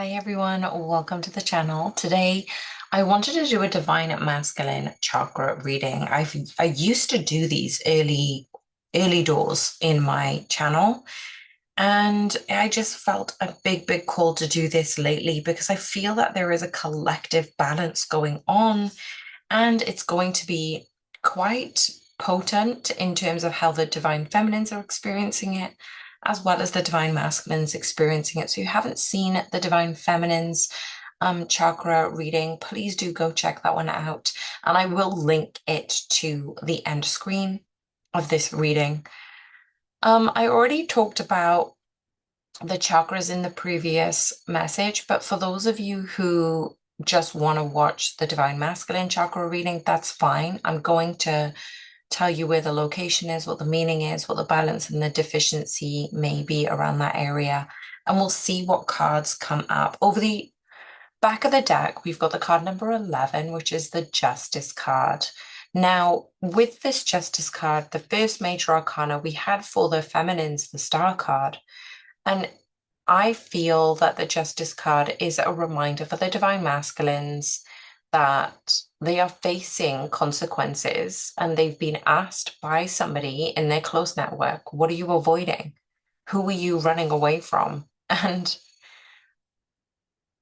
Hi everyone, welcome to the channel. Today I wanted to do a divine masculine chakra reading. I used to do these early doors in my channel, and I just felt a big call to do this lately because I feel that there is a collective balance going on, and it's going to be quite potent in terms of how the divine feminines are experiencing it, as well as the divine masculines experiencing it. So, you haven't seen the divine feminines chakra reading, please do go check that one out. And I will link it to the end screen of this reading. I already talked about the chakras in the previous message, but for those of you who just want to watch the divine masculine chakra reading, that's fine. I'm going to tell you where the location is, what the meaning is, what the balance and the deficiency may be around that area. And we'll see what cards come up. Over the back of the deck, we've got the card number 11, which is the Justice card. Now, with this Justice card, the first major arcana we had for the feminines, the Star card. And I feel that the Justice card is a reminder for the divine masculines that they are facing consequences and they've been asked by somebody in their close network, what are you avoiding? Who are you running away from? And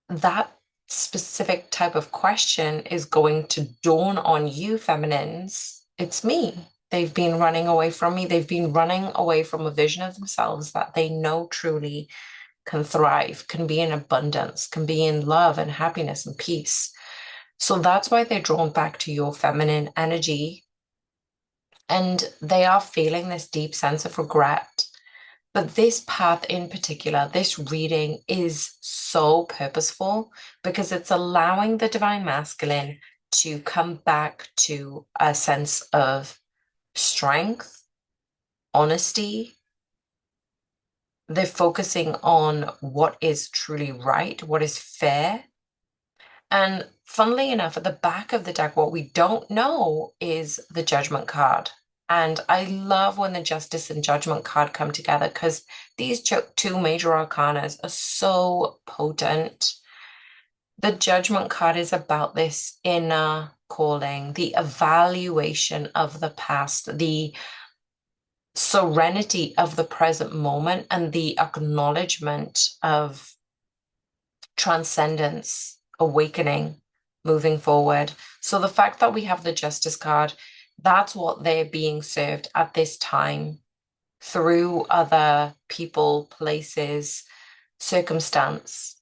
that specific type of question is going to dawn on you, feminines. It's me. They've been running away from me. They've been running away from a vision of themselves that they know truly can thrive, can be in abundance, can be in love and happiness and peace. So that's why they're drawn back to your feminine energy. And they are feeling this deep sense of regret. But this path in particular, this reading is so purposeful because it's allowing the divine masculine to come back to a sense of strength, honesty. They're focusing on what is truly right, what is fair. And funnily enough, at the back of the deck, what we don't know is the Judgment card. And I love when the Justice and Judgment card come together because these two major arcanas are so potent. The Judgment card is about this inner calling, the evaluation of the past, the serenity of the present moment, and the acknowledgement of transcendence, awakening, moving forward. So the fact that we have the Justice card, that's what they're being served at this time through other people, places, circumstance.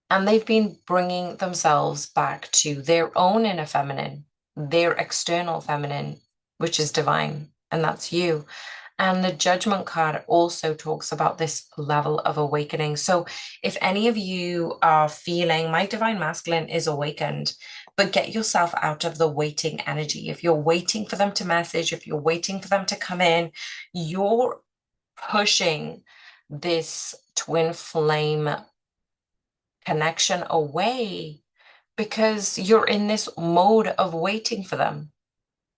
And they've been bringing themselves back to their own inner feminine, their external feminine, which is divine, and that's you. And the Judgment card also talks about this level of awakening. So if any of you are feeling my divine masculine is awakened, but get yourself out of the waiting energy. If you're waiting for them to message, if you're waiting for them to come in, you're pushing this twin flame connection away because you're in this mode of waiting for them.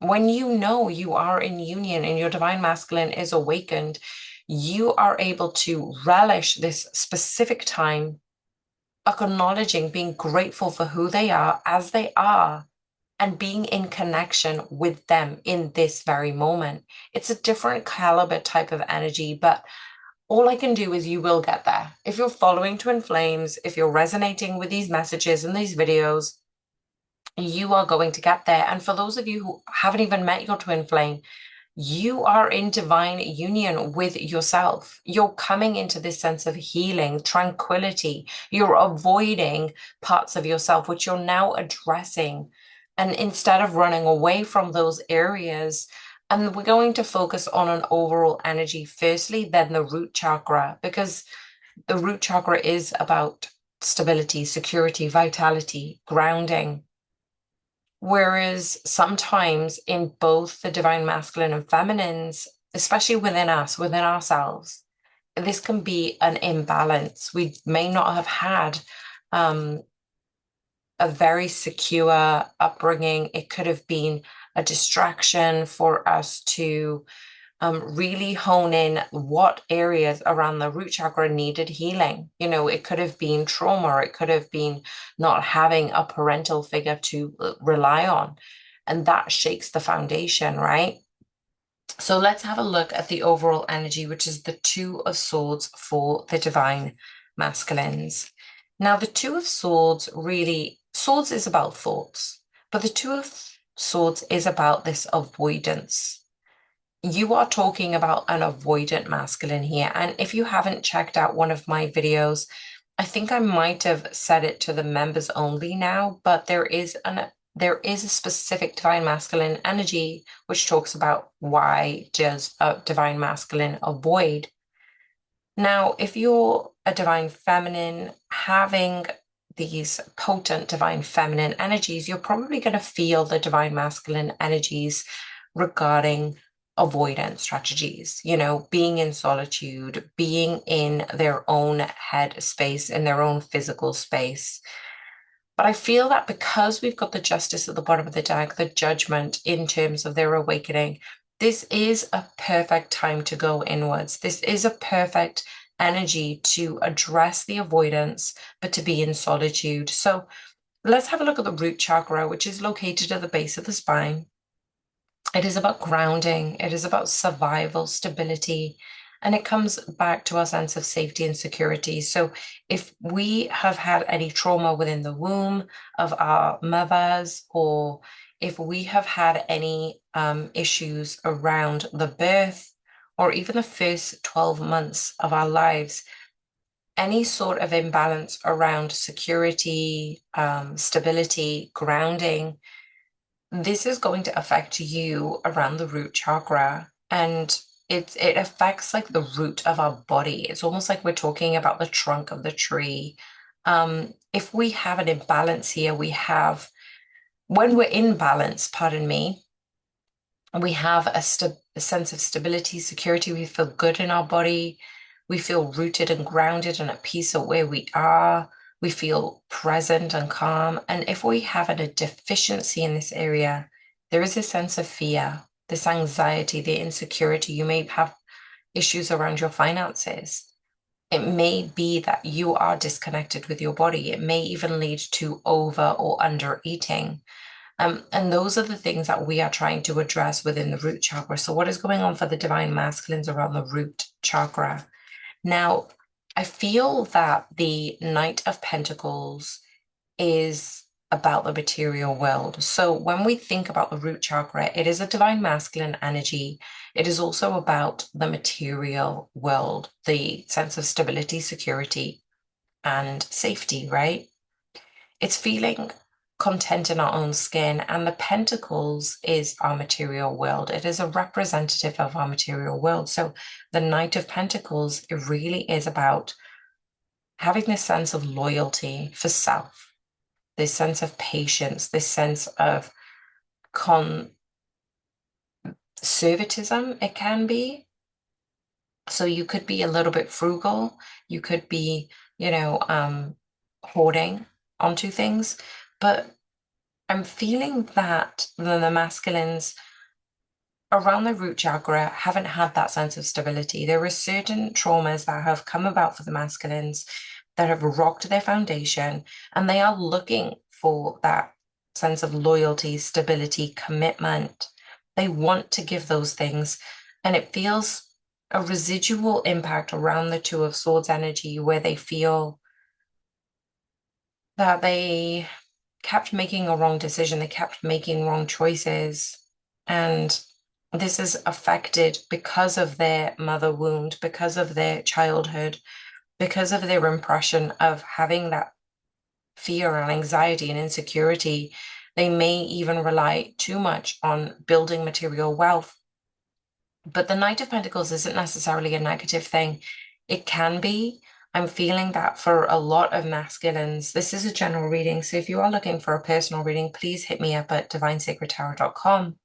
When you know you are in union and your divine masculine is awakened, you are able to relish this specific time, acknowledging, being grateful for who they are as they are, and being in connection with them in this very moment. It's a different caliber type of energy, but all I can do is you will get there. If you're following Twin Flames, if you're resonating with these messages and these videos, you are going to get there. And for those of you who haven't even met your twin flame, you are in divine union with yourself. You're coming into this sense of healing, tranquility. You're avoiding parts of yourself, which you're now addressing. And instead of running away from those areas, and we're going to focus on an overall energy firstly, then the root chakra, because the root chakra is about stability, security, vitality, grounding. Whereas sometimes in both the divine masculine and feminines, especially within us, within ourselves, this can be an imbalance. We may not have had a very secure upbringing. It could have been a distraction for us to really hone in what areas around the root chakra needed healing. It could have been trauma, or it could have been not having a parental figure to rely on. And that shakes the foundation, right? So let's have a look at the overall energy, which is the Two of Swords for the divine masculines. Now, the Two of Swords really, swords is about thoughts, but the Two of Swords is about this avoidance. You are talking about an avoidant masculine here. And if you haven't checked out one of my videos, I think I might have set it to the members only now, but there is a specific divine masculine energy which talks about why does a divine masculine avoid. Now, if you're a divine feminine having these potent divine feminine energies, you're probably going to feel the divine masculine energies regarding avoidance strategies, being in solitude, being in their own head space, in their own physical space. But I feel that because we've got the justice at the bottom of the deck, the judgment in terms of their awakening, this is a perfect time to go inwards. This is a perfect energy to address the avoidance, but to be in solitude. So let's have a look at the root chakra, which is located at the base of the spine. It is about grounding, it is about survival, stability, and it comes back to our sense of safety and security. So, if we have had any trauma within the womb of our mothers, or if we have had any issues around the birth, or even the first 12 months of our lives, any sort of imbalance around security, stability, grounding, this is going to affect you around the root chakra, and it affects like the root of our body. It's almost like we're talking about the trunk of the tree. If we have an imbalance here, when we're in balance, pardon me, we have a sense of stability, security. We feel good in our body. We feel rooted and grounded and at peace at where we are. We feel present and calm. And if we have a deficiency in this area, there is a sense of fear, this anxiety, the insecurity. You may have issues around your finances. It may be that you are disconnected with your body. It may even lead to over or under eating. And those are the things that we are trying to address within the root chakra. So, what is going on for the divine masculines around the root chakra? Now, I feel that the Knight of Pentacles is about the material world. So, when we think about the root chakra, it is a divine masculine energy. It is also about the material world, the sense of stability, security, and safety, right? It's feeling content in our own skin, and the pentacles is our material world. It is a representative of our material world. So the Knight of Pentacles, it really is about having this sense of loyalty for self, this sense of patience, this sense of conservatism, it can be. So you could be a little bit frugal, you could be, hoarding onto things, but I'm feeling that the masculines around the root chakra haven't had that sense of stability. There are certain traumas that have come about for the masculines that have rocked their foundation, and they are looking for that sense of loyalty, stability, commitment. They want to give those things, and it feels a residual impact around the Two of Swords energy where they feel that they kept making a wrong decision, they kept making wrong choices. And this is affected because of their mother wound, because of their childhood, because of their impression of having that fear and anxiety and insecurity. They may even rely too much on building material wealth. But the Knight of Pentacles isn't necessarily a negative thing. It can be. I'm feeling that for a lot of masculines, this is a general reading. So if you are looking for a personal reading, please hit me up at divinesacredtarot.com.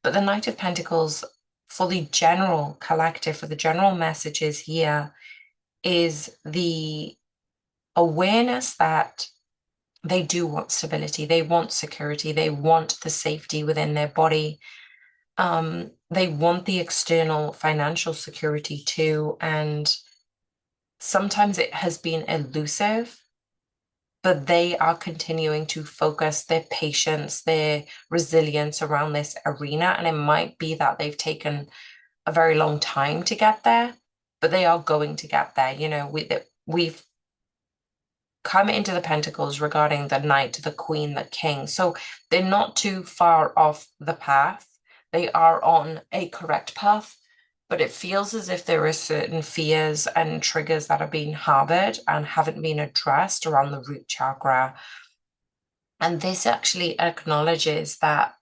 But the Knight of Pentacles, for the general collective, for the general messages here, is the awareness that they do want stability, they want security, they want the safety within their body. They want the external financial security too, and sometimes it has been elusive, but they are continuing to focus their patience, their resilience around this arena. And it might be that they've taken a very long time to get there, but they are going to get there. We've come into the Pentacles regarding the Knight, the Queen, the King. So they're not too far off the path. They are on a correct path, but it feels as if there are certain fears and triggers that are being harbored and haven't been addressed around the root chakra. And this actually acknowledges that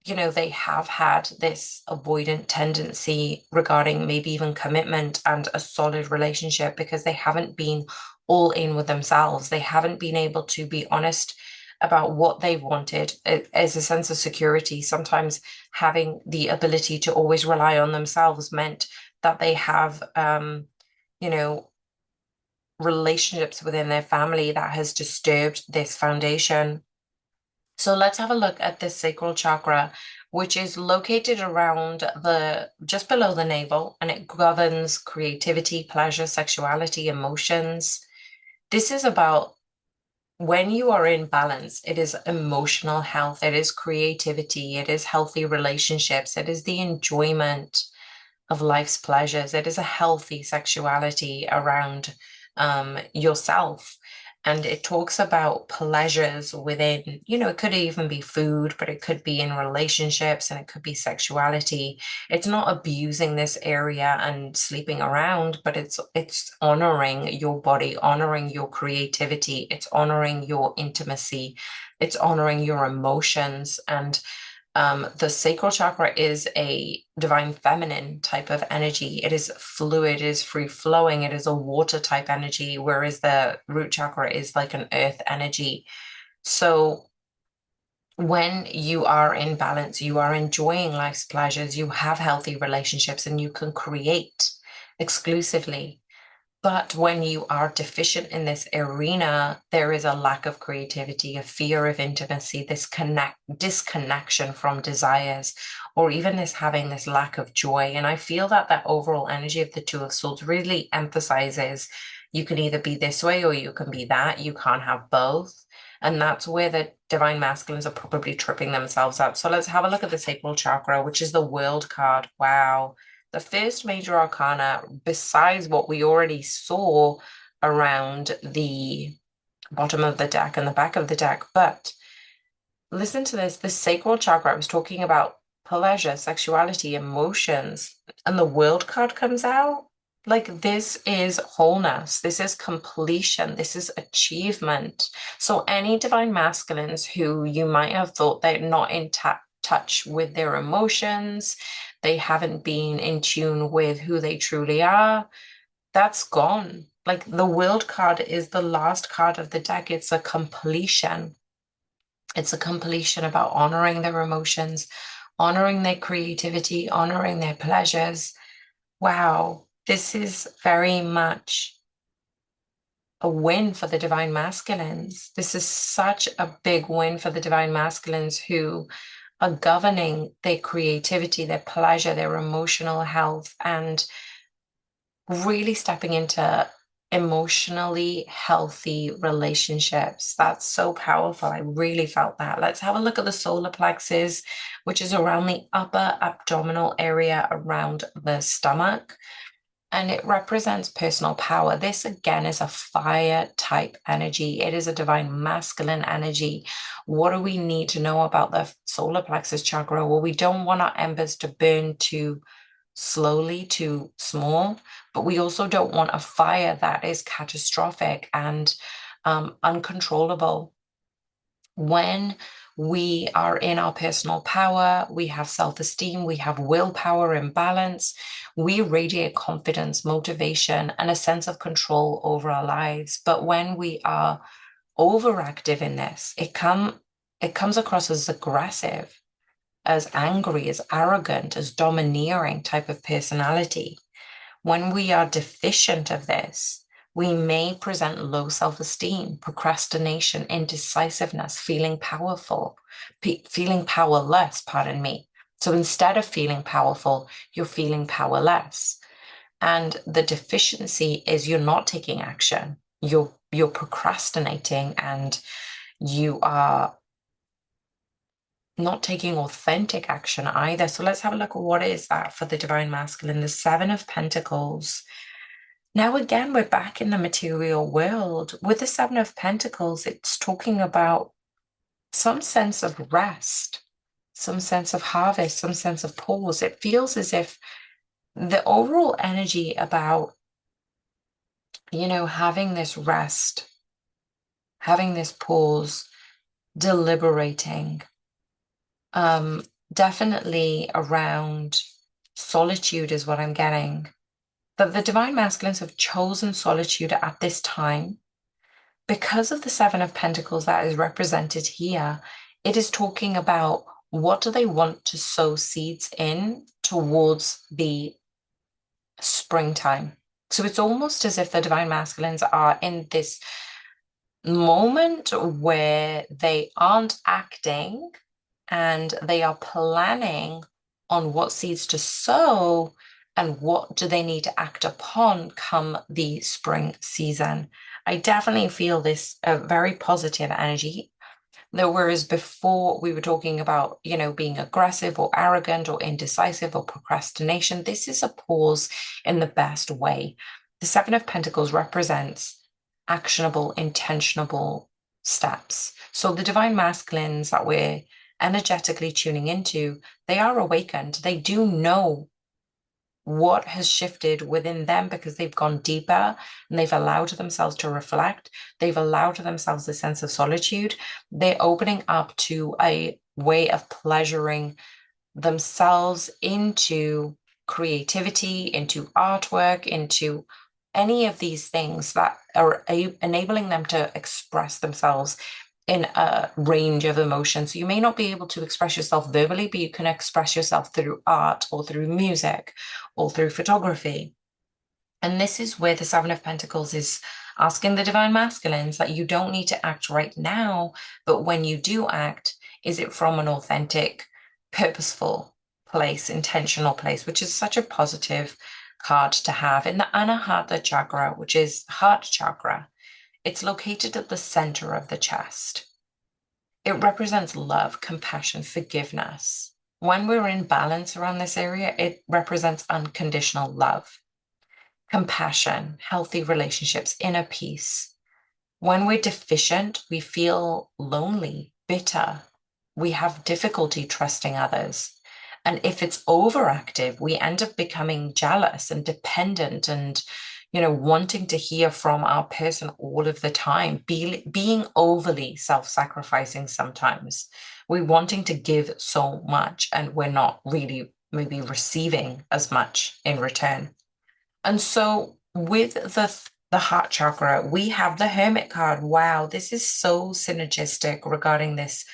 they have had this avoidant tendency regarding maybe even commitment and a solid relationship because they haven't been all in with themselves. They haven't been able to be honest about what they wanted as a sense of security. Sometimes having the ability to always rely on themselves meant that they have, you know, relationships within their family that has disturbed this foundation. So let's have a look at this sacral chakra, which is located around just below the navel, and it governs creativity, pleasure, sexuality, emotions. This is about when you are in balance, it is emotional health, it is creativity, it is healthy relationships, it is the enjoyment of life's pleasures, it is a healthy sexuality around yourself. And it talks about pleasures within, it could even be food, but it could be in relationships and it could be sexuality. It's not abusing this area and sleeping around, but it's honoring your body, honoring your creativity, it's honoring your intimacy, it's honoring your emotions. And the sacral chakra is a divine feminine type of energy. It is fluid, it is free flowing, it is a water type energy, whereas the root chakra is like an earth energy. So when you are in balance, you are enjoying life's pleasures, you have healthy relationships, and you can create exclusively. But when you are deficient in this arena, there is a lack of creativity, a fear of intimacy, disconnection from desires, or even this having this lack of joy. And I feel that that overall energy of the Two of Swords really emphasizes you can either be this way or you can be that. You can't have both. And that's where the divine masculines are probably tripping themselves up. So let's have a look at the sacral chakra, which is the World card. Wow. The first major arcana, besides what we already saw around the bottom of the deck and the back of the deck. But listen to this, the sacral chakra, I was talking about pleasure, sexuality, emotions, and the World card comes out. Like, this is wholeness, this is completion, this is achievement. So any divine masculines who you might have thought they're not in touch with their emotions, they haven't been in tune with who they truly are, that's gone. Like, the World card is the last card of the deck. It's a completion. It's a completion about honoring their emotions, honoring their creativity, honoring their pleasures. Wow, this is very much a win for the divine masculines. This is such a big win for the divine masculines who are governing their creativity, their pleasure, their emotional health, and really stepping into emotionally healthy relationships. That's so powerful. I really felt that. Let's have a look at the solar plexus, which is around the upper abdominal area around the stomach. And it represents personal power. This again is a fire type energy. It is a divine masculine energy. What do we need to know about the solar plexus chakra? Well, we don't want our embers to burn too slowly, too small, but we also don't want a fire that is catastrophic and uncontrollable. When we are in our personal power, we have self-esteem, we have willpower and balance, we radiate confidence, motivation, and a sense of control over our lives. But when we are overactive in this, it comes across as aggressive, as angry, as arrogant, as domineering type of personality. When we are deficient of this, we may present low self-esteem, procrastination, indecisiveness, feeling powerful, feeling powerless, pardon me. So instead of feeling powerful, you're feeling powerless. And the deficiency is you're not taking action. You're procrastinating, and you are not taking authentic action either. So let's have a look at what is that for the divine masculine, the Seven of Pentacles. Now, again, we're back in the material world. With the Seven of Pentacles, it's talking about some sense of rest, some sense of harvest, some sense of pause. It feels as if the overall energy about, having this rest, having this pause, deliberating, definitely around solitude is what I'm getting. That the divine masculines have chosen solitude at this time because of the Seven of Pentacles that is represented here. It is talking about what do they want to sow seeds in towards the springtime. So it's almost as if the divine masculines are in this moment where they aren't acting and they are planning on what seeds to sow and what do they need to act upon come the spring season. I definitely feel this very positive energy. That whereas before we were talking about, being aggressive or arrogant or indecisive or procrastination, this is a pause in the best way. The Seven of Pentacles represents actionable, intentionable steps. So the divine masculines that we're energetically tuning into, they are awakened. They do know what has shifted within them because they've gone deeper and they've allowed themselves to reflect. They've allowed themselves a sense of solitude. They're opening up to a way of pleasuring themselves into creativity, into artwork, into any of these things that are enabling them to express themselves in a range of emotions. So you may not be able to express yourself verbally, but you can express yourself through art or through music or through photography. And this is where the Seven of Pentacles is asking the divine masculines that you don't need to act right now, but when you do act, is it from an authentic, purposeful place, intentional place, which is such a positive card to have. In the Anahata chakra, which is heart chakra, it's located at the center of the chest. It represents love, compassion, forgiveness. When we're in balance around this area, it represents unconditional love, compassion, healthy relationships, inner peace. When we're deficient, we feel lonely, bitter. We have difficulty trusting others. And if it's overactive, we end up becoming jealous and dependent and, wanting to hear from our person all of the time, being overly self-sacrificing sometimes. We're wanting to give so much and we're not really maybe receiving as much in return. And so with the heart chakra, we have the Hermit card. Wow, this is so synergistic regarding this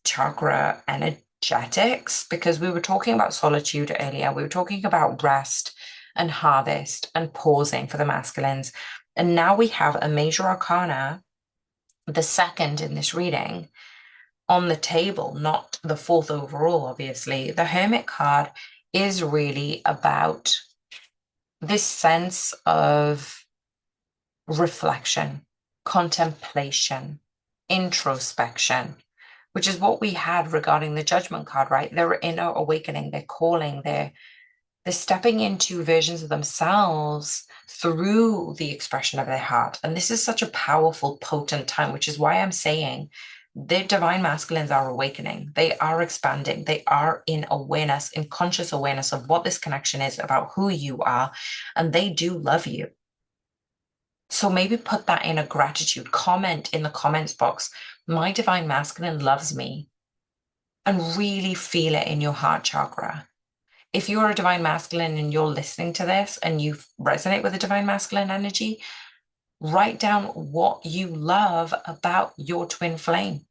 chakra energetics because we were talking about solitude earlier. We were talking about rest and harvest and pausing for the masculines. And now we have a major arcana, the second in this reading, on the table, not the fourth overall, obviously. The Hermit card is really about this sense of reflection, contemplation, introspection, which is what we had regarding the Judgment card, right? They're inner awakening, they're calling, they're stepping into versions of themselves through the expression of their heart. And this is such a powerful, potent time, which is why I'm saying the divine masculines are awakening. They are expanding. They are in awareness, in conscious awareness of what this connection is about who you are. And they do love you. So maybe put that in a gratitude comment in the comments box. My divine masculine loves me. And really feel it in your heart chakra. If you're a divine masculine and you're listening to this and you resonate with the divine masculine energy, write down what you love about your twin flame,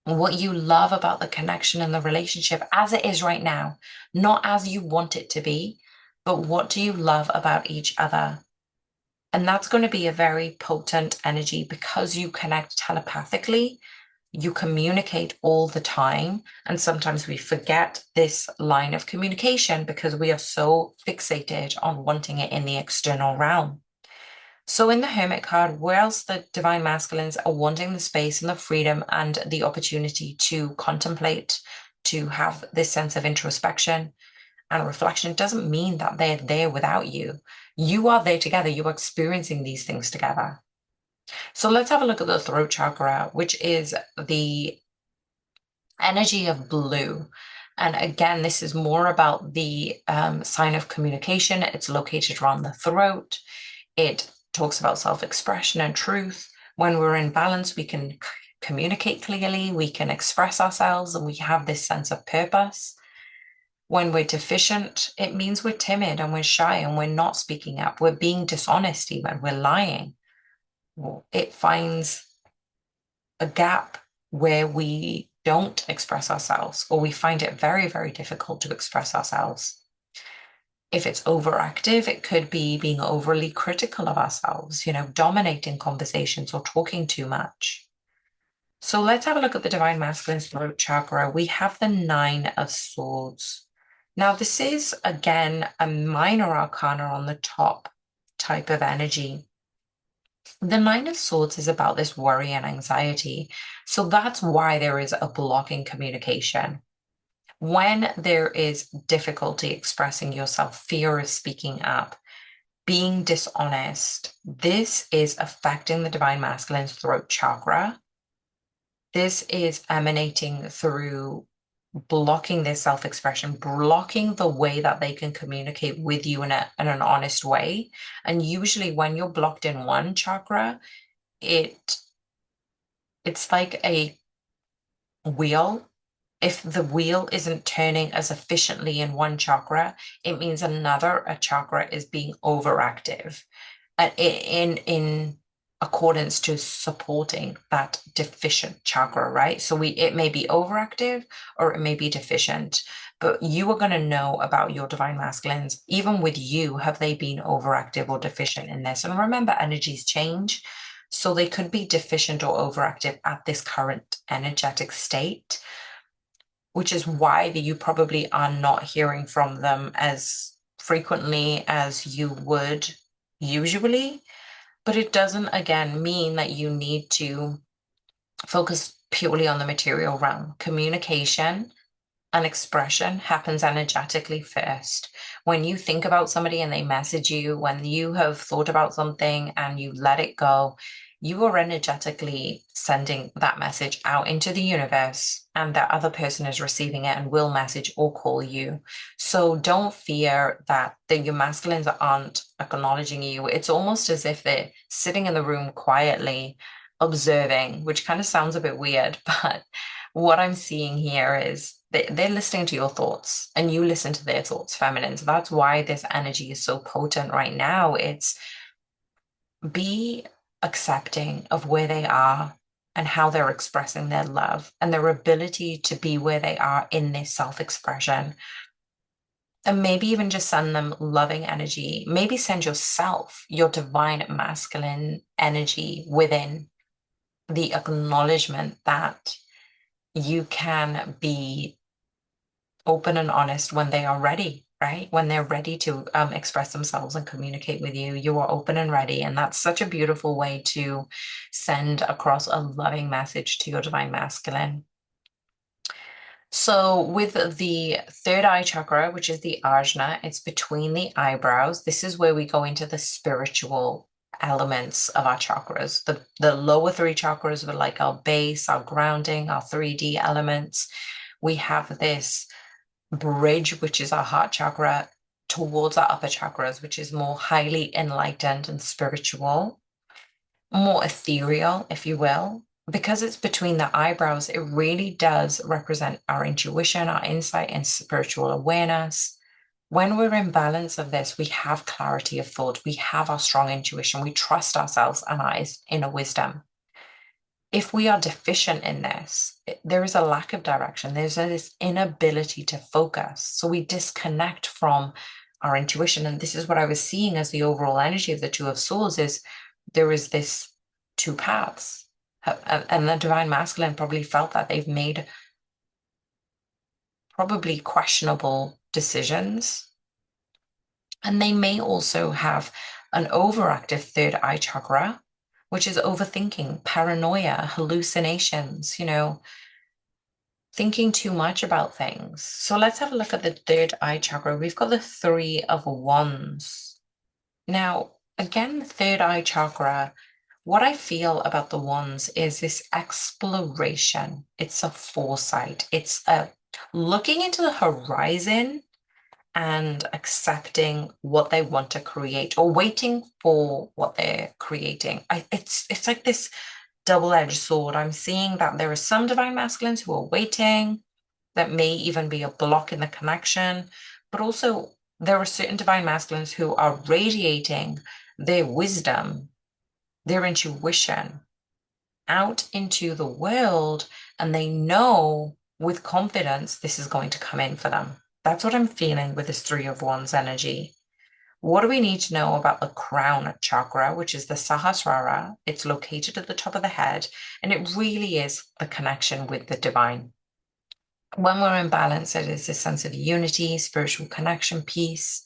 what you love about the connection and the relationship as it is right now, not as you want it to be, but what do you love about each other? And that's going to be a very potent energy because you connect telepathically. You communicate all the time. And sometimes we forget this line of communication because we are so fixated on wanting it in the external realm. So in the Hermit card, whilst the Divine Masculines are wanting the space and the freedom and the opportunity to contemplate, to have this sense of introspection and reflection, it doesn't mean that they're there without you. You are there together. You are experiencing these things together. So let's have a look at the throat chakra, which is the energy of blue. And again, this is more about the sign of communication. It's located around the throat. It talks about self-expression and truth. When we're in balance, we can communicate clearly, we can express ourselves, and we have this sense of purpose. When we're deficient, it means we're timid and we're shy and we're not speaking up. We're being dishonest even, we're lying. It finds a gap where we don't express ourselves, or we find it very, very difficult to express ourselves. If it's overactive, it could be being overly critical of ourselves, dominating conversations or talking too much. So let's have a look at the Divine Masculine's throat chakra. We have the Nine of Swords. Now, this is, again, a minor arcana on the top type of energy. The Nine of Swords is about this worry and anxiety. So that's why there is a block in communication. When there is difficulty expressing yourself, fear of speaking up, being dishonest, this is affecting the Divine Masculine's throat chakra. This is emanating through blocking their self-expression, blocking the way that they can communicate with you in an honest way. And usually when you're blocked in one chakra, it's like a wheel. If the wheel isn't turning as efficiently in one chakra, it means a chakra is being overactive in accordance to supporting that deficient chakra, right? So it may be overactive or it may be deficient, but you are going to know about your Divine Masculines. Even with you, have they been overactive or deficient in this? And remember, energies change. So they could be deficient or overactive at this current energetic state, which is why you probably are not hearing from them as frequently as you would usually. But it doesn't, again, mean that you need to focus purely on the material realm. Communication and expression happens energetically first. When you think about somebody and they message you, when you have thought about something and you let it go, you are energetically sending that message out into the universe, and that other person is receiving it and will message or call you. So don't fear that your masculines aren't acknowledging you. It's almost as if they're sitting in the room quietly observing, which kind of sounds a bit weird, but what I'm seeing here is they're listening to your thoughts and you listen to their thoughts, feminine. So that's why this energy is so potent right now. It's be accepting of where they are and how they're expressing their love and their ability to be where they are in this self-expression. And maybe even just send them loving energy. Maybe send yourself your divine masculine energy within the acknowledgement that you can be open and honest when they are ready, right? When they're ready to express themselves and communicate with you, you are open and ready. And that's such a beautiful way to send across a loving message to your divine masculine. So with the third eye chakra, which is the Ajna, it's between the eyebrows. This is where we go into the spiritual elements of our chakras. The lower three chakras are like our base, our grounding, our 3D elements. We have this bridge, which is our heart chakra, towards our upper chakras, which is more highly enlightened and spiritual, more ethereal, if you will. Because it's between the eyebrows, it really does represent our intuition, our insight, and spiritual awareness. When we're in balance of this, we have clarity of thought, we have our strong intuition, we trust ourselves and our inner wisdom. If we are deficient in this, there is a lack of direction. There's this inability to focus. So we disconnect from our intuition. And this is what I was seeing as the overall energy of the Two of Swords is there is this two paths. And the divine masculine probably felt that they've made probably questionable decisions. And they may also have an overactive third eye chakra, which is overthinking, paranoia, hallucinations, thinking too much about things. So let's have a look at the third eye chakra. We've got the Three of Wands. Now, again, the third eye chakra, what I feel about the wands is this exploration. It's a foresight. It's a looking into the horizon and accepting what they want to create or waiting for what they're creating. It's like this double-edged sword. I'm seeing that there are some divine masculines who are waiting, that may even be a block in the connection, but also there are certain divine masculines who are radiating their wisdom, their intuition out into the world, and they know with confidence this is going to come in for them. That's what I'm feeling with this Three of Wands energy. What do we need to know about the crown chakra, which is the Sahasrara? It's located at the top of the head, and it really is the connection with the divine. When we're in balance, it is a sense of unity, spiritual connection, peace.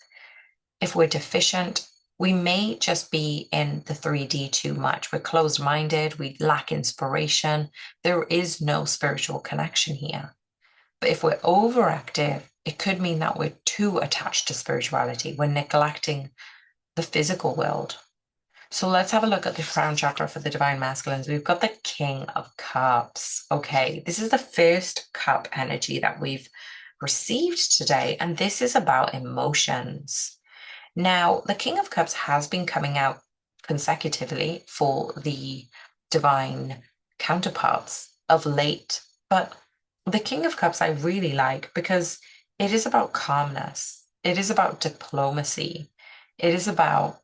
If we're deficient, we may just be in the 3D too much. We're closed-minded, we lack inspiration. There is no spiritual connection here. But if we're overactive, it could mean that we're too attached to spirituality. We're neglecting the physical world. So let's have a look at the crown chakra for the divine masculines. We've got the King of Cups. Okay, this is the first cup energy that we've received today, and this is about emotions. Now, the King of Cups has been coming out consecutively for the divine counterparts of late, but the King of Cups I really like because it is about calmness. It is about diplomacy. It is about,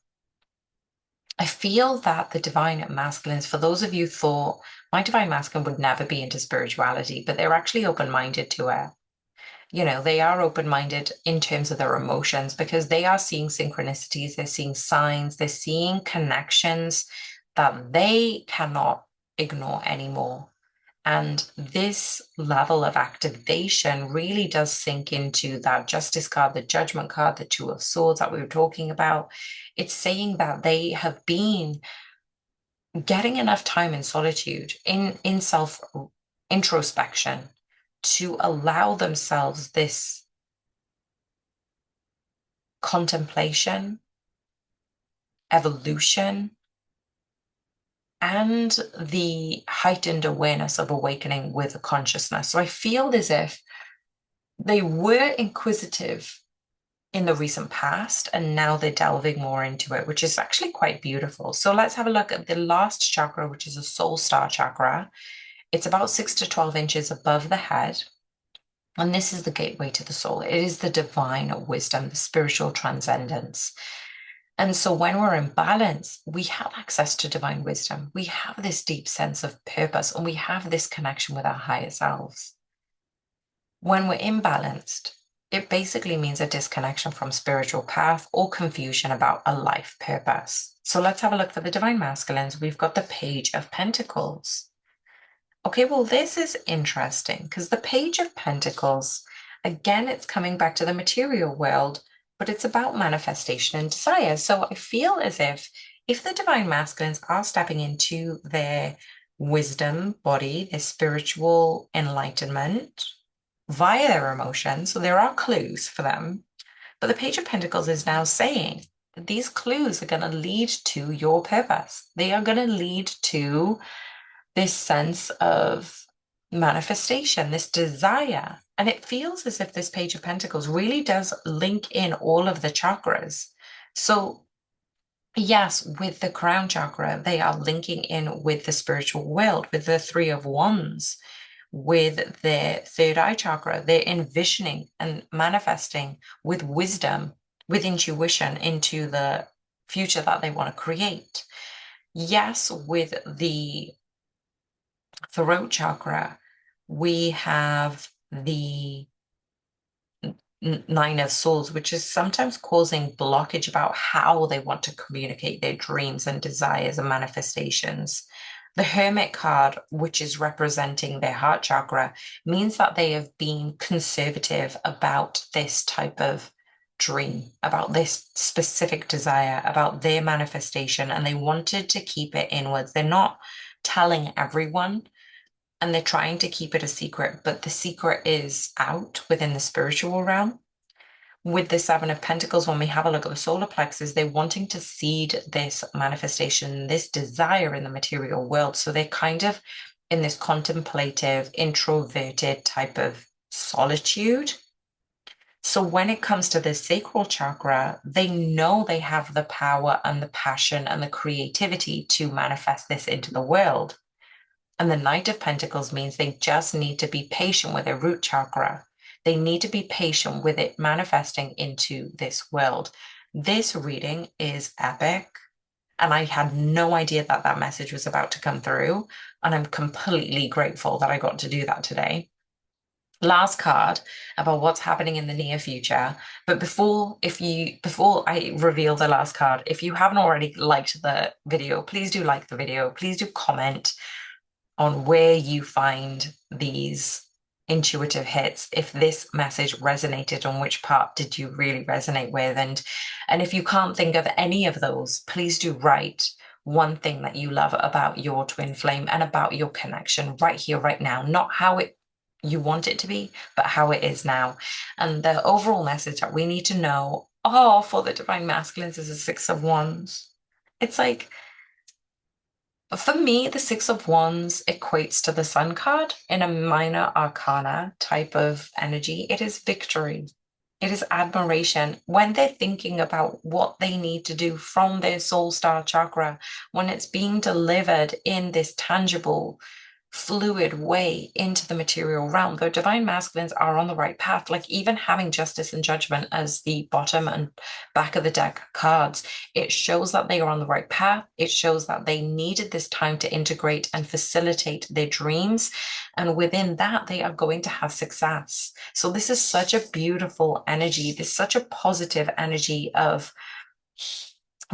I feel that the divine masculines, for those of you thought my divine masculine would never be into spirituality, but they're actually open-minded to it. They are open-minded in terms of their emotions because they are seeing synchronicities, they're seeing signs, they're seeing connections that they cannot ignore anymore. And this level of activation really does sink into that Justice card, the Judgment card, the Two of Swords that we were talking about. It's saying that they have been getting enough time in solitude, in self introspection, to allow themselves this contemplation, evolution, and the heightened awareness of awakening with consciousness. So I feel as if they were inquisitive in the recent past, and now they're delving more into it, which is actually quite beautiful. So let's have a look at the last chakra, which is a soul star chakra. It's about 6 to 12 inches above the head. And this is the gateway to the soul. It is the divine wisdom, the spiritual transcendence. And so when we're in balance, we have access to divine wisdom. We have this deep sense of purpose, and we have this connection with our higher selves. When we're imbalanced, it basically means a disconnection from spiritual path or confusion about a life purpose. So let's have a look for the divine masculines. We've got the Page of Pentacles. Okay, well, this is interesting because the Page of Pentacles, again, it's coming back to the material world, but it's about manifestation and desire. So I feel as if the divine masculines are stepping into their wisdom body, their spiritual enlightenment via their emotions, so there are clues for them. But the Page of Pentacles is now saying that these clues are going to lead to your purpose. They are going to lead to this sense of manifestation, this desire. And it feels as if this Page of Pentacles really does link in all of the chakras. So, yes, with the crown chakra, they are linking in with the spiritual world, with the Three of Wands, with their third eye chakra. They're envisioning and manifesting with wisdom, with intuition into the future that they want to create. Yes, with the throat chakra, we have the Nine of Swords, which is sometimes causing blockage about how they want to communicate their dreams and desires and manifestations. The Hermit card, which is representing their heart chakra, means that they have been conservative about this type of dream, about this specific desire, about their manifestation, and they wanted to keep it inwards. They're not telling everyone and they're trying to keep it a secret, but the secret is out within the spiritual realm. With the Seven of Pentacles, when we have a look at the solar plexus, they're wanting to seed this manifestation, this desire in the material world. So they're kind of in this contemplative, introverted type of solitude. So when it comes to the sacral chakra, they know they have the power and the passion and the creativity to manifest this into the world. And the Knight of Pentacles means they just need to be patient with their root chakra. They need to be patient with it manifesting into this world. This reading is epic. And I had no idea that that message was about to come through. And I'm completely grateful that I got to do that today. Last card about what's happening in the near future. But before I reveal the last card, if you haven't already liked the video, please do like the video. Please do comment on where you find these intuitive hits, if this message resonated, on which part did you really resonate with, and if you can't think of any of those, please do write one thing that you love about your twin flame and about your connection right here, right now, not how it you want it to be, but how it is now. And the overall message that we need to know, for the divine masculines, is the Six of Wands. It's like, for me, the Six of Wands equates to the Sun card in a minor arcana type of energy. It is victory. It is admiration. When they're thinking about what they need to do from their soul star chakra, when it's being delivered in this tangible, fluid way into the material realm, the divine masculines are on the right path. Like, even having justice and judgment as the bottom and back of the deck cards, it shows that they are on the right path. It shows that they needed this time to integrate and facilitate their dreams, and within that they are going to have success. So this is such a beautiful energy. This is such a positive energy of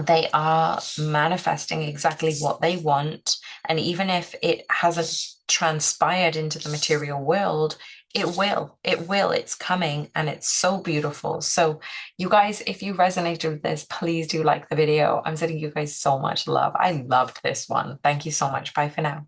they are manifesting exactly what they want. And even if it hasn't transpired into the material world, it's coming, and it's so beautiful. So you guys, if you resonated with this, please do like the video. I'm sending you guys so much love. I loved this one. Thank you so much. Bye for now.